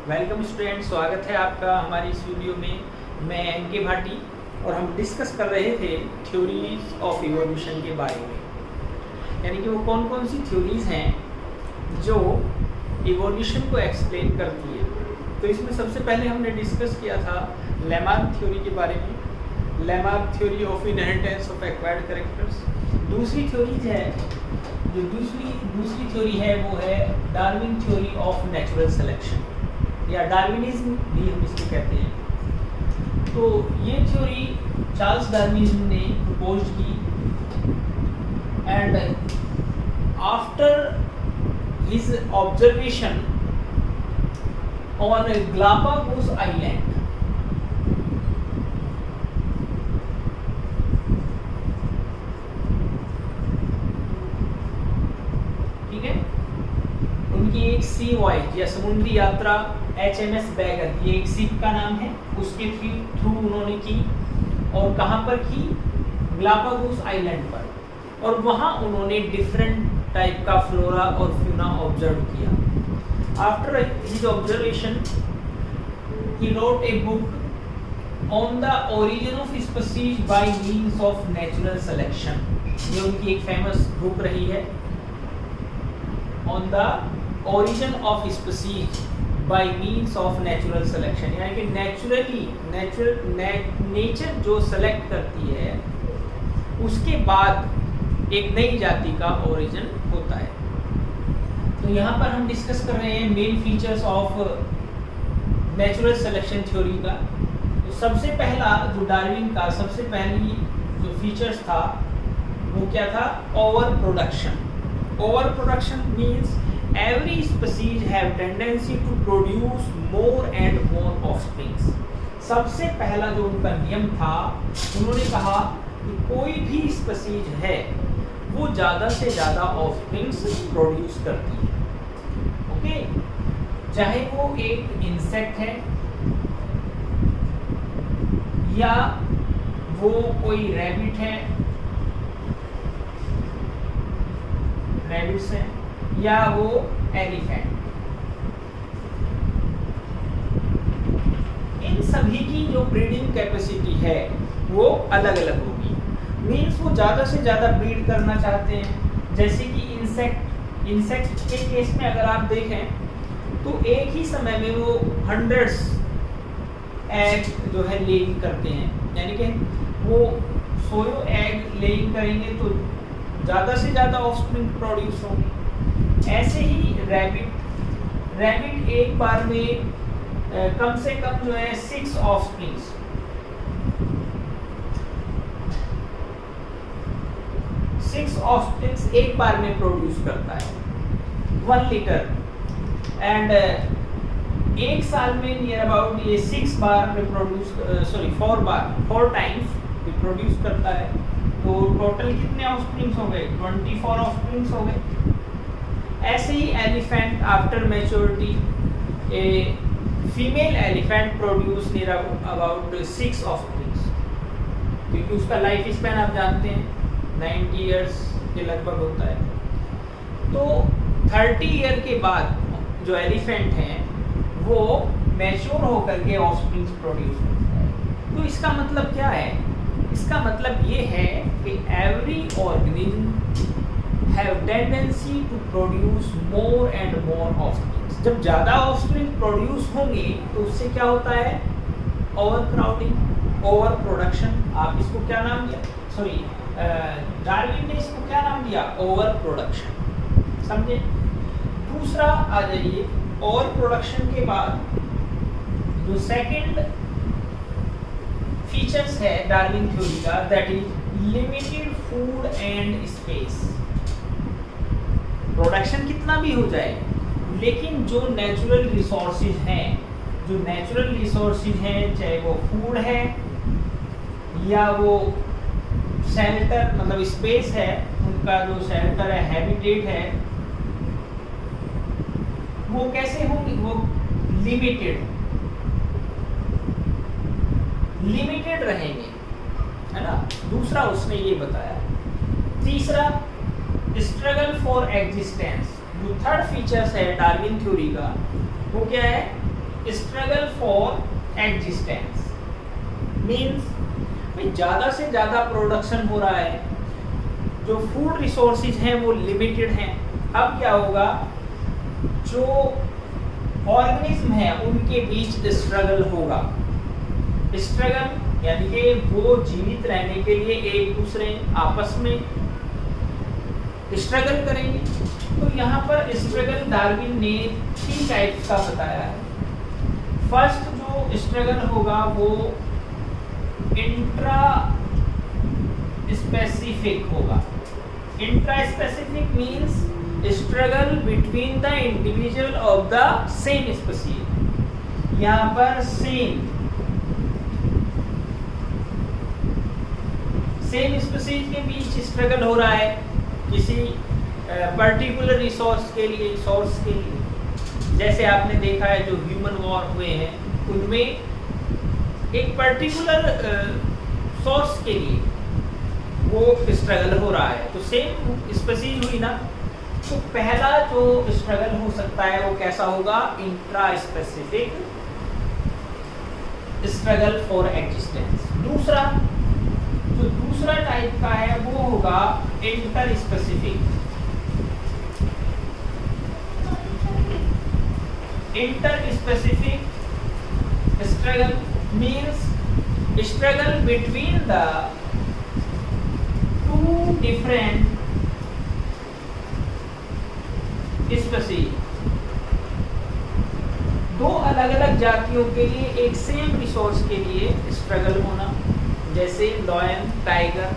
Welcome student, स्वागत है आपका हमारी इस वीडियो में। मैं एनके भाटी और हम डिस्कस कर रहे थे थ्योरीज ऑफ इवोल्यूशन के बारे में, यानी कि वो कौन कौन सी थ्योरीज हैं जो इवोल्यूशन को एक्सप्लेन करती है। तो इसमें सबसे पहले हमने डिस्कस किया था लेमार्क थ्योरी के बारे में, Lamarck theory of inheritance of acquired characters. दूसरी थ्योरीज है जो दूसरी थ्योरी है वो है Darwin theory of natural selection या डार्विनिज्म भी हम इसको कहते हैं। तो ये थ्योरी चार्ल्स डार्विन ने प्रपोज की and after his observation on Galapagos island, ठीक है, उनकी एक सी वॉयज या समुद्री यात्रा HMS बैगर, ये एक शिप का नाम है, उसके थ्रू उन्होंने की। और कहाँ पर की? ग्लापागोस आइलैंड पर। और वहाँ उन्होंने डिफरेंट टाइप का फ्लोरा और फ्यूना ऑब्जर्व किया। After his observation he wrote a book on the origin of species by means of natural selection. ये उनकी एक फेमस बुक रही है, on the origin of species by means of natural selection, यानी कि nature जो select करती है उसके बाद एक नई जाति का ओरिजिन होता है। तो यहाँ पर हम डिस्कस कर रहे हैं main features of natural selection theory का। तो सबसे पहला जो डार्विन का सबसे पहली जो फीचर्स था वो क्या था? Over production. Over production means every species have tendency to produce more and more offsprings। सबसे पहला जो उनका नियम था, उन्होंने कहा कि कोई भी स्पीसीज है वो ज़्यादा से ज़्यादा ऑफस्प्रिंग्स प्रोड्यूस करती है। ओके, चाहे वो एक इंसेक्ट है या वो कोई रैबिट है, रैबिट्स हैं, या वो एलिफेंट। इन सभी की जो ब्रीडिंग कैपेसिटी है वो अलग अलग होगी। मीन्स वो ज़्यादा से ज़्यादा ब्रीड करना चाहते हैं। जैसे कि इंसेक्ट के केस में अगर आप देखें तो एक ही समय में वो हंड्रेड्स एग जो है लेइंग करते हैं, यानी कि वो 100 एग लेइंग करेंगे तो ज़्यादा से ज़्यादा ऑफस्प्रिंग प्रोड्यूस होंगे। ऐसे ही रैबिट एक बार में कम से कम जो है 6 ऑफस्प्रिंग्स, 6 ऑफस्प्रिंग्स एक बार में प्रोड्यूस करता है 1 लीटर। एंड एक साल में नियर अबाउट ये 6 बार प्रोड्यूस 4 टाइम्स प्रोड्यूस करता है। तो टोटल कितने ऑफस्प्रिंग्स हो गए? 24 ऑफस्प्रिंग्स हो गए। ऐसे ही elephant after maturity a female elephant produce near about 6 offsprings, क्योंकि उसका लाइफ स्पैन आप जानते हैं 90 इयर्स के लगभग होता है। तो 30 ईयर के बाद जो एलिफेंट हैं वो मैच्योर होकर के ऑफस्प्रिंग्स प्रोड्यूस करता है। तो इसका मतलब क्या है? इसका मतलब ये है कि every organism have tendency to produce more and more offsprings। जब ज़्यादा ऑफस्प्रिंग प्रोड्यूस होंगे तो उससे क्या होता है? Over crowding, over production. आप इसको क्या नाम दिया? डार्विन ने इसको क्या नाम दिया? Over production. समझे? दूसरा आ जाइए, ओवर प्रोडक्शन के बाद जो सेकंड फीचर्स है डार्विन थ्योरी का, that is limited food and space. Production कितना भी हो जाए, लेकिन जो नेचुरल रिसोर्सेज हैं, चाहे वो फूड है या वो शेल्टर मतलब स्पेस है, उनका जो शेल्टर है, हैबिटेट है, वो कैसे होंगे? वो लिमिटेड रहेंगे, है ना। दूसरा उसने ये बताया। तीसरा स्ट्रगल फॉर एग्जिस्टेंस। जो थर्ड फीचर्स है डार्विन थ्योरी का वो क्या है? स्ट्रगल फॉर एग्जिस्टेंस मीन्स ज़्यादा से ज़्यादा प्रोडक्शन हो रहा है, जो फूड रिसोर्सेज हैं वो लिमिटेड हैं। अब क्या होगा, जो ऑर्गेनिज्म है उनके बीच स्ट्रगल होगा। स्ट्रगल यानी कि वो जीवित रहने के लिए एक दूसरे आपस में स्ट्रगल करेंगे। तो यहाँ पर स्ट्रगल डार्विन ने 3 टाइप्स का बताया है। फर्स्ट जो स्ट्रगल होगा वो इंट्रा स्पेसिफिक होगा। Intra specific means struggle between the individual of the same species. यहाँ पर सेम स्पीशीज के बीच स्ट्रगल हो रहा है किसी पर्टिकुलर रिसोर्स के लिए। जैसे आपने देखा है जो ह्यूमन वॉर हुए हैं उनमें एक पर्टिकुलर सोर्स के लिए वो स्ट्रगल हो रहा है, तो सेम स्पीशीज हुई ना। तो पहला जो स्ट्रगल हो सकता है वो कैसा होगा, intra specific struggle for existence. दूसरा टाइप का है वो होगा inter specific. Inter specific struggle means struggle between the 2 different species. 2 अलग अलग जातियों के लिए एक सेम रिसोर्स के लिए स्ट्रगल होना। जैसे लॉयन, टाइगर,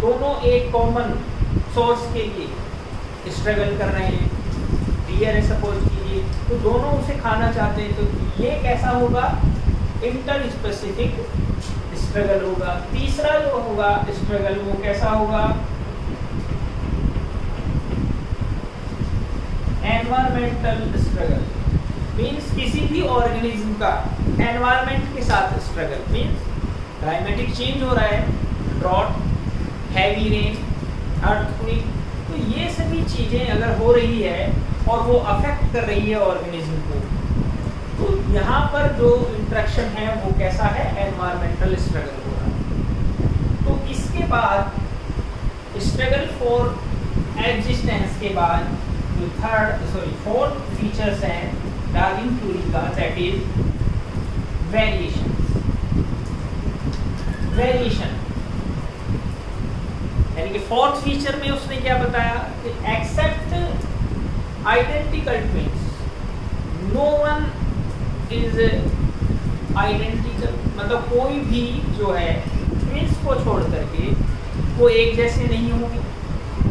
दोनों एक कॉमन सोर्स के लिए स्ट्रगल कर रहे हैं। डियर है सपोज कीजिए, तो दोनों उसे खाना चाहते हैं, तो ये कैसा होगा, इंटर स्पेसिफिक स्ट्रगल होगा। तीसरा जो होगा स्ट्रगल वो कैसा होगा, एनवायरमेंटल स्ट्रगल मीन्स किसी भी ऑर्गेनिज्म का एनवायरमेंट के साथ स्ट्रगल मीन्स क्लाइमेटिक चेंज हो रहा है, ड्रॉट, हैवी रेन, अर्थक्वेक, तो ये सभी चीज़ें अगर हो रही है और वो अफेक्ट कर रही है ऑर्गेनिज्म को, तो यहाँ पर जो इंटरेक्शन है वो कैसा है, एनवायरमेंटल स्ट्रगल हो रहा है। तो इसके बाद स्ट्रगल फॉर एग्जिस्टेंस के बाद जो फोर्थ फीचर्स है डार्विन थ्योरी का, दैट इज वेरिएशन। यानी कि फोर्थ फीचर में उसने क्या बताया कि except identical twins no one is identical, मतलब कोई भी जो है ट्विन्स को छोड़ करके वो एक जैसे नहीं होंगे,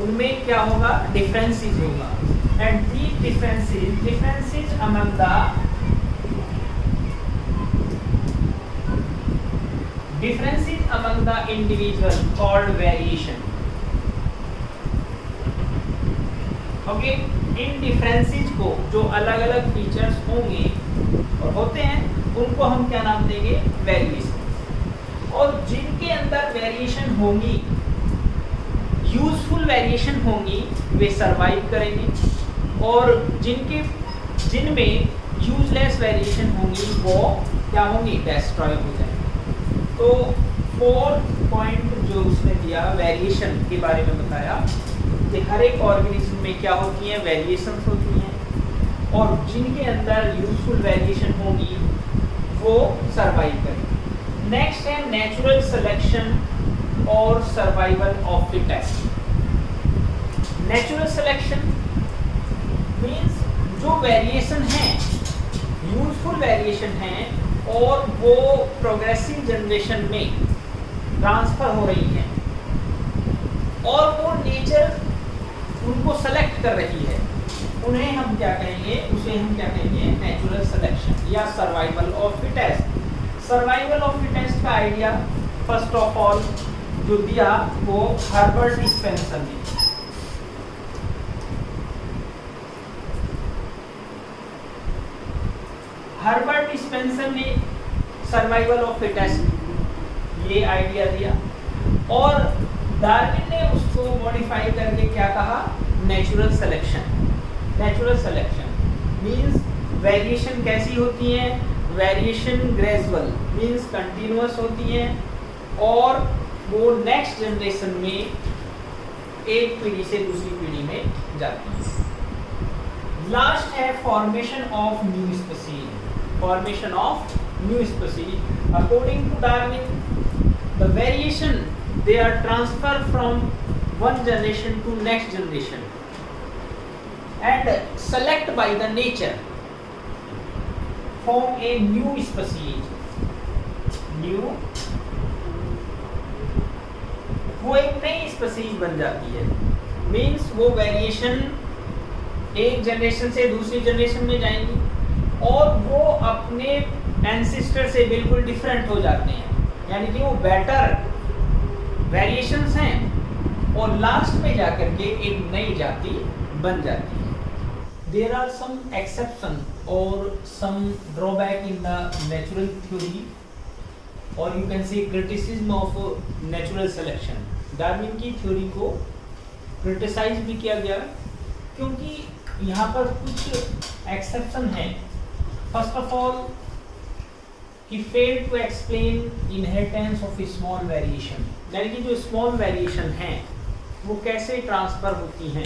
उनमें क्या होगा, डिफरेंसेस होगा। And these differences among the individual called variation. Okay, in differences को जो अलग अलग फीचर्स होंगे और होते हैं उनको हम क्या नाम देंगे, वेरिएशन। और जिनके अंदर वेरिएशन होंगी, यूजफुल वेरिएशन होंगी, वे सरवाइव करेंगे, और जिनमें यूजलेस वेरिएशन होंगी वो क्या होंगी, डिस्ट्रॉय हो जाएंगे। तो 4th पॉइंट जो उसने दिया वेरिएशन के बारे में बताया कि हर एक ऑर्गेनिज्म में क्या होती हैं, वेरिएशंस होती हैं, और जिनके अंदर यूजफुल वेरिएशन होंगी वो सरवाइव करेंगे। नेक्स्ट है नेचुरल सिलेक्शन और survival of fittest. Natural selection means जो वेरिएशन है, यूजफुल वेरिएशन है, और वो प्रोग्रेसिव जनरेशन में ट्रांसफर हो रही है और वो नेचर उनको सेलेक्ट कर रही है, उन्हें हम क्या कहेंगे, उसे हम क्या कहेंगे, नेचुरल सिलेक्शन या survival of fittest. Survival of fittest का आइडिया फर्स्ट ऑफ ऑल जो दिया वो हर्बर्ट स्पेंसर ने। हर्बर्ट स्पेंसर ने सर्वाइवल ऑफ फिटेस्ट ये आइडिया दिया, और डार्विन ने उसको मॉडिफाई करके क्या कहा, natural selection. Natural selection means variation कैसी होती है? वेरिएशन ग्रेजुअल मीन्स कंटिन्यूअस होती है और वो नेक्स्ट जनरेशन में एक पीढ़ी से दूसरी पीढ़ी में जाती है। लास्ट है formation of new species. Formation of new species according to Darwin the variation they are transfer from one generation to next generation and select by the nature form a new species। new वो एक नई species बन जाती है, means वो variation एक generation से दूसरी जनरेशन में जाएंगी और वो अपने एंसेस्टर से बिल्कुल डिफरेंट हो जाते हैं, यानी कि वो बेटर वेरिएशंस हैं और लास्ट में जाकर के एक नई जाति बन जाती है। There are some exception or some drawback in the natural theory or you can say criticism of natural selection। Darwin की थ्योरी को क्रिटिसाइज भी किया गया क्योंकि यहाँ पर कुछ एक्सेप्शन है। First of all he failed to explain inheritance of small variation, यानी कि जो स्मॉल वेरिएशन हैं वो कैसे ट्रांसफर होती हैं,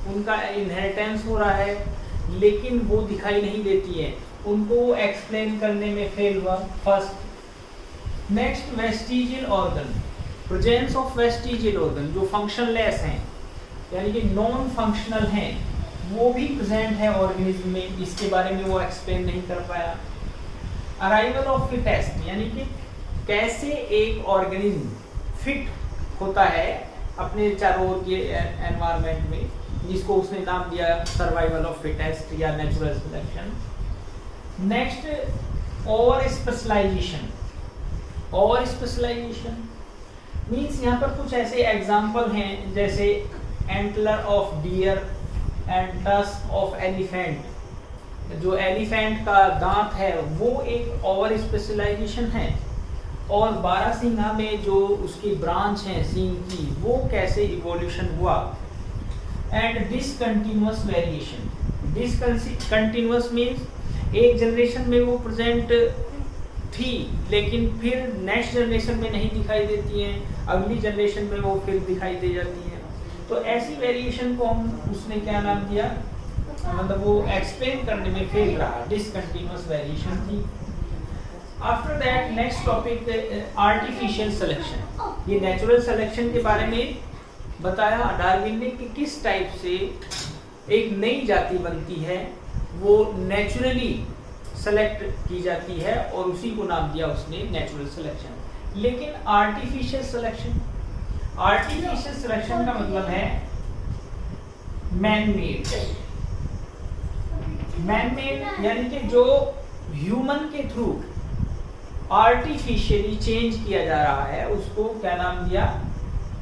उनका इनहेरिटेंस हो रहा है लेकिन वो दिखाई नहीं देती है, उनको एक्सप्लेन करने में फेल हुआ। First next vestigial organ, presence of vestigial organ जो फंक्शनलेस हैं यानी कि नॉन फंक्शनल हैं वो भी प्रेजेंट है ऑर्गेनिज्म में, इसके बारे में वो एक्सप्लेन नहीं कर पाया। अराइवल ऑफ फिटेस्ट यानी कि कैसे एक ऑर्गेनिज्म फिट होता है अपने चारों ओर के एनवायरनमेंट में, जिसको उसने नाम दिया सर्वाइवल ऑफ फिटेस्ट या natural selection. Next over specialization. Over specialization means यहाँ पर कुछ ऐसे एग्जाम्पल हैं जैसे antler of deer and tusk of elephant. जो एलिफेंट का दांत है वो एक ओवर स्पेशलाइजेशन है और बारहसिंगा में जो उसकी ब्रांच है सींग की वो कैसे इवोल्यूशन हुआ। And discontinuous variation. Discontinuous means एक जनरेशन में वो प्रेजेंट थी लेकिन फिर नेक्स्ट जनरेशन में नहीं दिखाई देती हैं, अगली जनरेशन में वो फिर दिखाई दे जाती हैं। तो ऐसी वेरिएशन को हम उसने क्या नाम दिया, मतलब वो एक्सप्लेन करने में फेल रहा, डिसकंटिन्यूअस वेरिएशन थी। After that next topic artificial selection. ये नेचुरल सिलेक्शन के बारे में बताया डार्विन ने कि किस टाइप से एक नई जाति बनती है, वो नेचुरली सेलेक्ट की जाती है और उसी को नाम दिया उसने नेचुरल सिलेक्शन। लेकिन आर्टिफिशियल सिलेक्शन, आर्टिफिशियल सिलेक्शन का मतलब है मैन मेड। मैन मेड यानी कि जो ह्यूमन के थ्रू आर्टिफिशियली चेंज किया जा रहा है उसको क्या नाम दिया,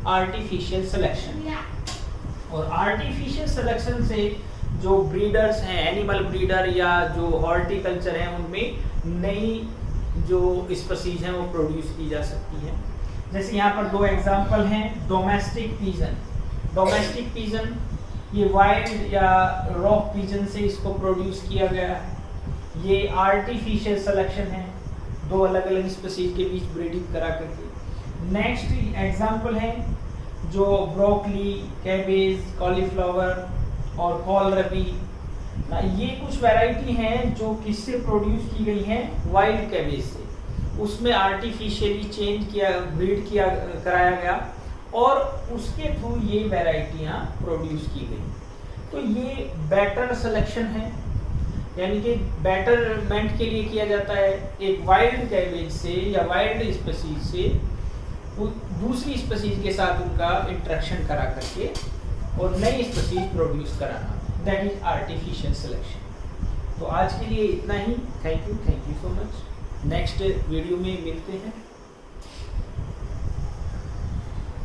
आर्टिफिशियल सिलेक्शन। और आर्टिफिशियल सिलेक्शन से जो ब्रीडर्स हैं, एनिमल ब्रीडर या जो हॉर्टिकल्चर हैं, उनमें नई जो स्पीशीज हैं वो प्रोड्यूस की जा सकती है। जैसे यहाँ पर दो एग्जांपल हैं, डोमेस्टिक पीजन। डोमेस्टिक पीजन ये वाइल्ड या रॉक पीजन से इसको प्रोड्यूस किया गया है। ये आर्टिफिशियल सिलेक्शन है, दो अलग अलग स्पीशीज के बीच ब्रीडिंग करा करके। नेक्स्ट एग्जांपल है जो ब्रोकली, कैबेज, कॉलीफ्लावर और कॉलरबी, ये कुछ वैरायटी हैं जो किससे प्रोड्यूस की गई हैं, वाइल्ड कैबेज से। उसमें आर्टिफिशियली चेंज किया, ब्रीड किया, कराया गया और उसके थ्रू ये वैरायटियाँ प्रोड्यूस की गई। तो ये बेटर सिलेक्शन है, यानी कि बेटरमेंट के लिए किया जाता है। एक वाइल्ड कैबेज से या वाइल्ड स्पीशीज से दूसरी स्पीशीज के साथ उनका इंटरेक्शन करा करके और नई स्पीशीज प्रोड्यूस कराना, दैट इज आर्टिफिशियल सिलेक्शन। तो आज के लिए इतना ही। Thank you so much. Next video में मिलते हैं।